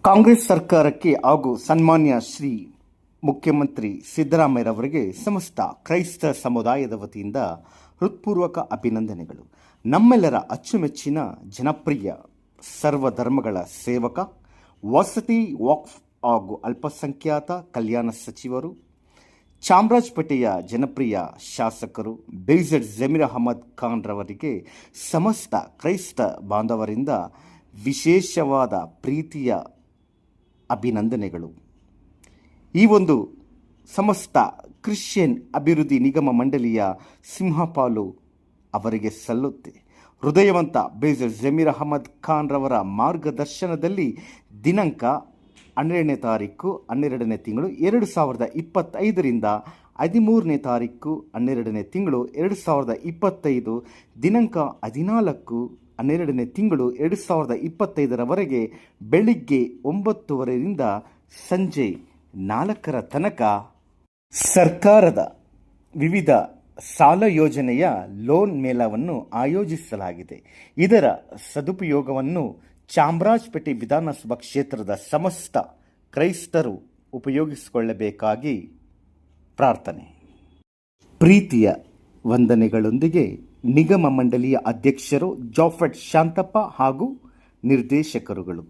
ಕಾಂಗ್ರೆಸ್ ಸರ್ಕಾರಕ್ಕೆ ಹಾಗೂ ಸನ್ಮಾನ್ಯ ಶ್ರೀ ಮುಖ್ಯಮಂತ್ರಿ ಸಿದ್ದರಾಮಯ್ಯರವರಿಗೆ ಸಮಸ್ತ ಕ್ರೈಸ್ತ ಸಮುದಾಯದ ವತಿಯಿಂದ ಹೃತ್ಪೂರ್ವಕ ಅಭಿನಂದನೆಗಳು. ನಮ್ಮೆಲ್ಲರ ಅಚ್ಚುಮೆಚ್ಚಿನ ಜನಪ್ರಿಯ ಸರ್ವಧರ್ಮಗಳ ಸೇವಕ, ವಸತಿ, ವಕ್ಫ್ ಹಾಗೂ ಅಲ್ಪಸಂಖ್ಯಾತ ಕಲ್ಯಾಣ ಸಚಿವರು, ಚಾಮರಾಜಪೇಟೆಯ ಜನಪ್ರಿಯ ಶಾಸಕರು ಬೇಜರ್ ಜಮೀರ್ ಅಹಮದ್ ಖಾನ್ ರವರಿಗೆ ಸಮಸ್ತ ಕ್ರೈಸ್ತ ಬಾಂಧವರಿಂದ ವಿಶೇಷವಾದ ಪ್ರೀತಿಯ ಅಭಿನಂದನೆಗಳು. ಈ ಒಂದು ಸಮಸ್ತ ಕ್ರಿಶ್ಚಿಯನ್ ಅಭಿವೃದ್ಧಿ ನಿಗಮ ಮಂಡಳಿಯ ಸಿಂಹಪಾಲು ಅವರಿಗೆ ಸಲ್ಲುತ್ತೆ. ಹೃದಯವಂತ ಬೇಜರ್ ಜಮೀರ್ ಅಹಮದ್ ಖಾನ್ ರವರ ಮಾರ್ಗದರ್ಶನದಲ್ಲಿ ದಿನಾಂಕ 12ನೇ ತಾರೀಕು 12ನೇ ತಿಂಗಳು 2025ರಿಂದ 13ನೇ ತಾರೀಕು 12ನೇ ತಿಂಗಳು 2025 ದಿನಾಂಕ 14/12ನೇ ತಿಂಗಳು 2025ರವರೆಗೆ ಬೆಳಿಗ್ಗೆ 9:30ರಿಂದ ಸಂಜೆ 4 ತನಕ ಸರ್ಕಾರದ ವಿವಿಧ ಸಾಲ ಯೋಜನೆಯ ಲೋನ್ ಮೇಳವನ್ನು ಆಯೋಜಿಸಲಾಗಿದೆ. ಇದರ ಸದುಪಯೋಗವನ್ನು ಚಾಮರಾಜಪೇಟೆ ವಿಧಾನಸಭಾ ಕ್ಷೇತ್ರದ ಸಮಸ್ತ ಕ್ರೈಸ್ತರು ಉಪಯೋಗಿಸಿಕೊಳ್ಳಬೇಕಾಗಿ ಪ್ರಾರ್ಥನೆ. ಪ್ರೀತಿಯ ವಂದನೆಗಳೊಂದಿಗೆ ನಿಗಮ ಮಂಡಳಿಯ ಅಧ್ಯಕ್ಷರು ಜಾಫೆಟ್ ಶಾಂತಪ್ಪ ಹಾಗೂ ನಿರ್ದೇಶಕರುಗಳು.